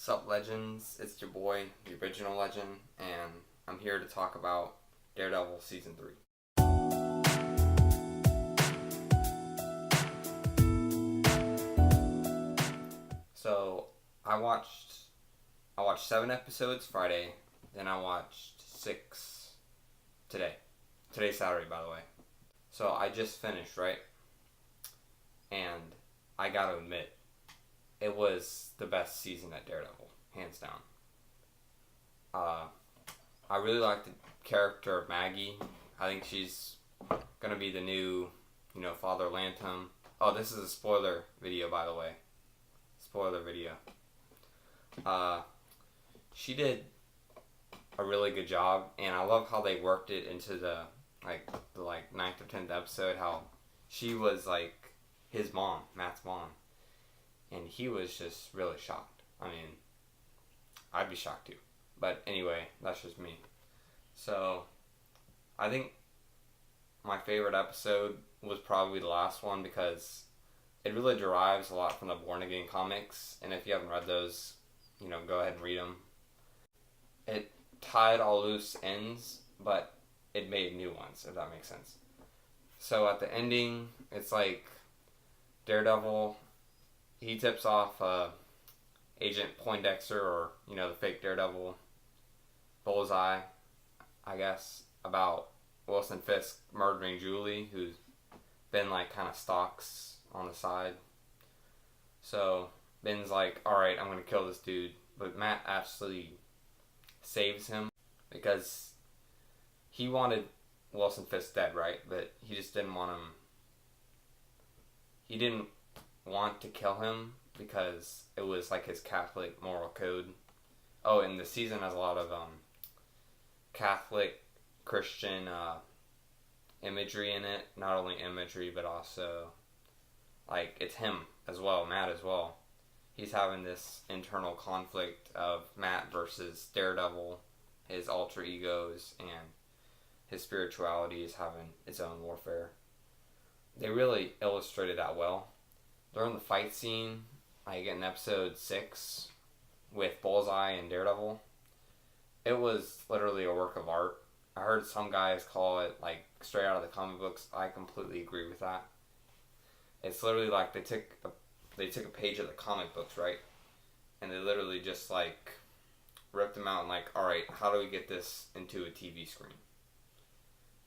Sup legends, it's your boy, the original legend, and I'm here to talk about Daredevil Season 3. So, I watched 7 episodes Friday, then I watched 6 today. Today's Saturday, by the way. So, I just finished, right? And I gotta admit, it was the best season at Daredevil, hands down. I really like the character of Maggie. I think she's gonna be the new, Father Lantom. Oh, this is a spoiler video, by the way. Spoiler video. She did a really good job, and I love how they worked it into the ninth or 10th episode. How she was like his mom, Matt's mom. And he was just really shocked. I mean, I'd be shocked too. But anyway, that's just me. So, I think my favorite episode was probably the last one because it really derives a lot from the Born Again comics. And if you haven't read those, go ahead and read them. It tied all loose ends, but it made new ones, if that makes sense. So at the ending, it's like Daredevil, he tips off Agent Poindexter, or the fake Daredevil, Bullseye, I guess, about Wilson Fisk murdering Julie, who's Ben kind of stalks on the side. So Ben's like, alright, I'm gonna kill this dude, but Matt actually saves him because he wanted Wilson Fisk dead, right? But he just didn't want him. He didn't want to kill him because it was like his Catholic moral code. Oh, and the season has a lot of Catholic Christian imagery in it. Not only imagery, but also it's him as well, Matt as well. He's having this internal conflict of Matt versus Daredevil, his alter egos, and his spirituality is having its own warfare. They really illustrated that well. During the fight scene, in episode 6 with Bullseye and Daredevil, it was literally a work of art. I heard some guys call it straight out of the comic books. I completely agree with that. It's literally like they took a page of the comic books, right? And they literally just ripped them out and alright, how do we get this into a TV screen?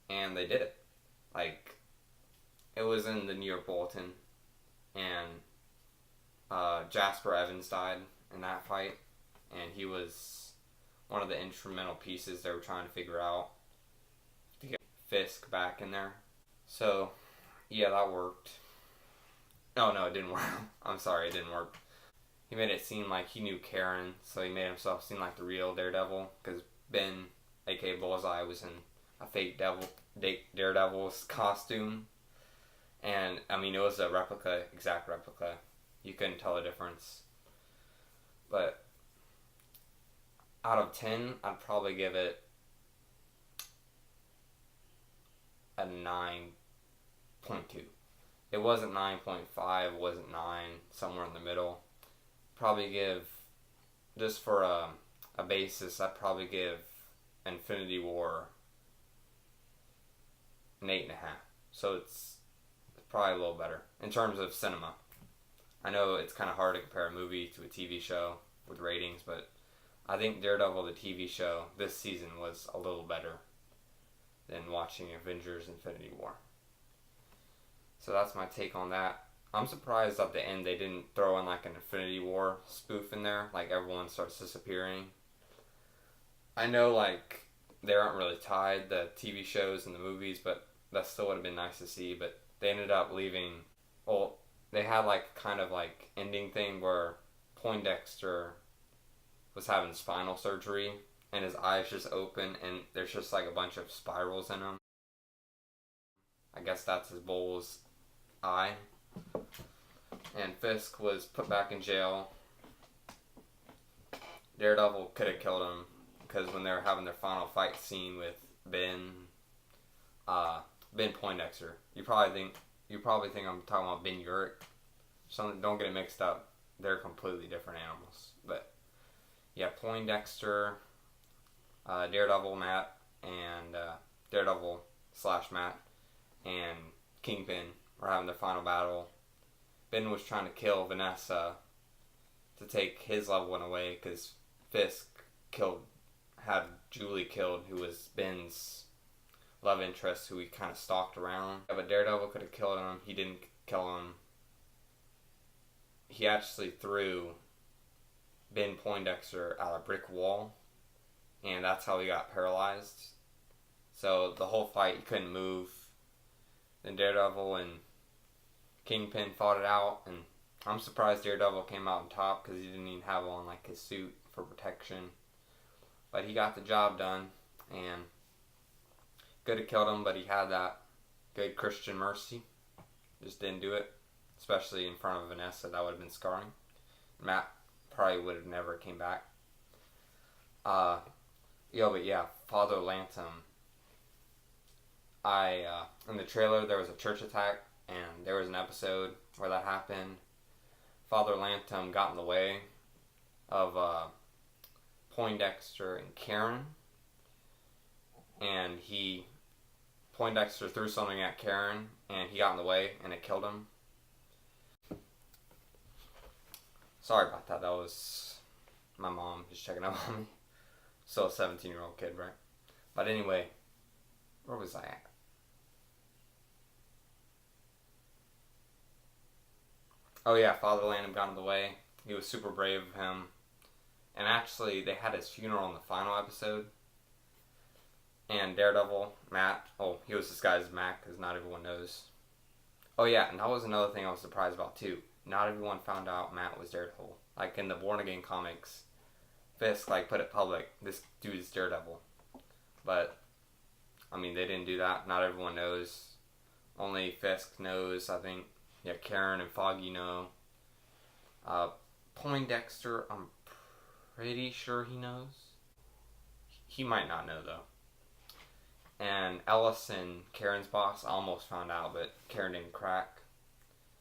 And they did it. It was in the New York Bulletin. And Jasper Evans died in that fight, and he was one of the instrumental pieces they were trying to figure out to get Fisk back in there. So, yeah, that worked. No, it didn't work. I'm sorry, it didn't work. He made it seem like he knew Karen, so he made himself seem like the real Daredevil, because Ben, aka Bullseye, was in a fake Daredevil's costume. And, it was a replica, exact replica. You couldn't tell the difference. But, out of 10, I'd probably give it a 9.2. It wasn't 9.5, it wasn't 9, somewhere in the middle. Probably give, just for a basis, I'd probably give Infinity War an 8.5. So it's probably a little better in terms of cinema. I know it's kind of hard to compare a movie to a TV show with ratings, but I think Daredevil, the TV show, this season was a little better than watching Avengers Infinity War. So that's my take on that. I'm surprised at the end they didn't throw in an Infinity War spoof in there, everyone starts disappearing. I know they aren't really tied, the TV shows and the movies, but that still would have been nice to see. But they ended up leaving. Well, they had ending thing where Poindexter was having spinal surgery and his eyes just open and there's just a bunch of spirals in him. I guess that's his bull's eye. And Fisk was put back in jail. Daredevil could have killed him because when they were having their final fight scene with Ben Poindexter, you probably think I'm talking about Ben Urich. Don't get it mixed up. They're completely different animals. But yeah, Poindexter, Daredevil Matt, and Daredevil slash Matt, and Kingpin were having their final battle. Ben was trying to kill Vanessa to take his loved one away because Fisk had Julie killed, who was Ben's love interest, who he kind of stalked around. Yeah, but Daredevil could have killed him. He didn't kill him. He actually threw Ben Poindexter out a brick wall, and that's how he got paralyzed. So the whole fight, he couldn't move. Then Daredevil and Kingpin fought it out, and I'm surprised Daredevil came out on top because he didn't even have on like his suit for protection. But he got the job done, and could have killed him, but he had that good Christian mercy. Just didn't do it, especially in front of Vanessa. That would have been scarring. Matt probably would have never came back. But yeah, Father Lantom. In the trailer there was a church attack, and there was an episode where that happened. Father Lantom got in the way of Poindexter and Karen, and Poindexter threw something at Karen, and he got in the way, and it killed him. Sorry about that. That was my mom just checking up on me. Still a 17-year-old kid, right? But anyway, where was I at? Oh yeah, Father Lantom got in the way. He was super brave of him. And actually, they had his funeral in the final episode. And Daredevil, Matt, he was disguised as Matt, because not everyone knows. Oh yeah, and that was another thing I was surprised about too. Not everyone found out Matt was Daredevil. Like in the Born Again comics, Fisk put it public, this dude is Daredevil. But, I mean, they didn't do that. Not everyone knows. Only Fisk knows, I think. Yeah, Karen and Foggy know. Poindexter, I'm pretty sure he knows. He might not know, though. And Ellison, Karen's boss, almost found out, but Karen didn't crack.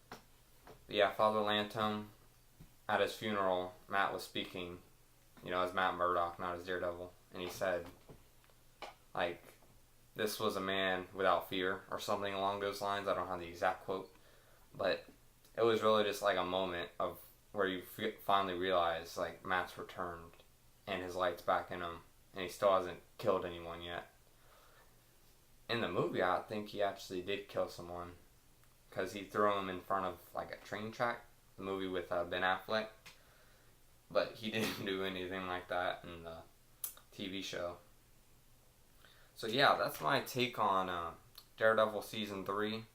But yeah, Father Lantom, at his funeral, Matt was speaking, as Matt Murdock, not as Daredevil. And he said, this was a man without fear, or something along those lines. I don't have the exact quote. But it was really just a moment of where you finally realize, Matt's returned, and his light's back in him, and he still hasn't killed anyone yet. In the movie, I think he actually did kill someone, because he threw him in front of, a train track, the movie with Ben Affleck. But he didn't do anything like that in the TV show. So yeah, that's my take on Daredevil Season 3.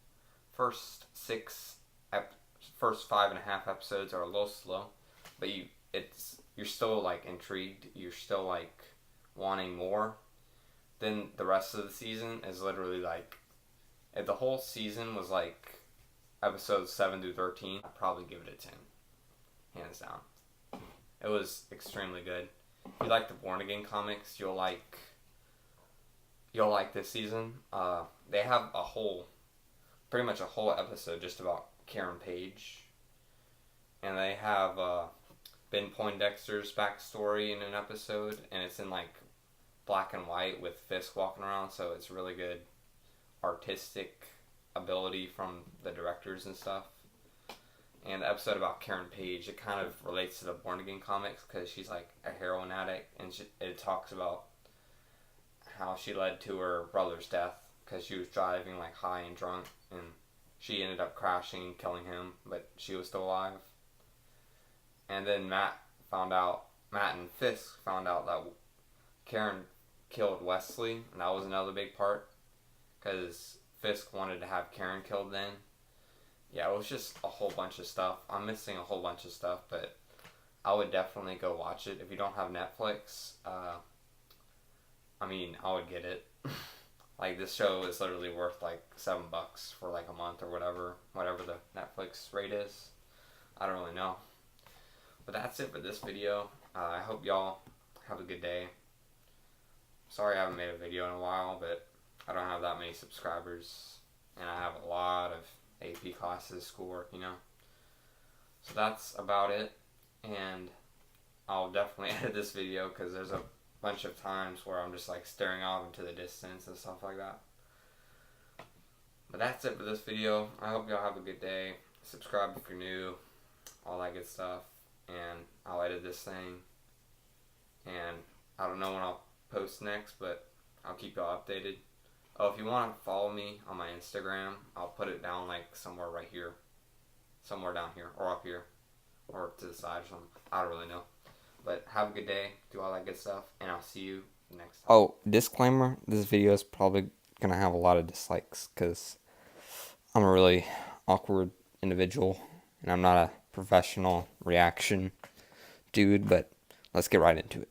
First 5.5 episodes are a little slow, but you're still intrigued. You're still wanting more. Then the rest of the season is literally if the whole season was episodes 7 through 13, I'd probably give it a 10, hands down. It was extremely good. If you like the Born Again comics, you'll like this season. They have pretty much a whole episode just about Karen Page. And they have Ben Poindexter's backstory in an episode, and it's in black and white with Fisk walking around, so it's really good artistic ability from the directors and stuff. And the episode about Karen Page, it kind of relates to the Born Again comics because she's a heroin addict, and it talks about how she led to her brother's death because she was driving high and drunk, and she ended up crashing and killing him, but she was still alive. And then Matt and Fisk found out that Karen killed Wesley, and that was another big part because Fisk wanted to have Karen killed then. Yeah, it was just a whole bunch of stuff. I'm missing a whole bunch of stuff, but I would definitely go watch it. If you don't have Netflix, I would get it. This show is literally worth $7 for a month or whatever the Netflix rate is. I don't really know. But that's it for this video. I hope y'all have a good day. Sorry I haven't made a video in a while, but I don't have that many subscribers, and I have a lot of AP classes, schoolwork, So that's about it, and I'll definitely edit this video because there's a bunch of times where I'm just like staring off into the distance and stuff like that. But that's it for this video. I hope y'all have a good day. Subscribe if you're new, all that good stuff. And I'll edit this thing. And I don't know when I'll post next, but I'll keep y'all updated. Oh, if you want to follow me on my Instagram, I'll put it down like somewhere right here. Somewhere down here, or up here, or to the side or something. I don't really know. But have a good day, do all that good stuff, and I'll see you next time. Oh, disclaimer, this video is probably going to have a lot of dislikes, because I'm a really awkward individual, and I'm not a professional reaction dude, but let's get right into it.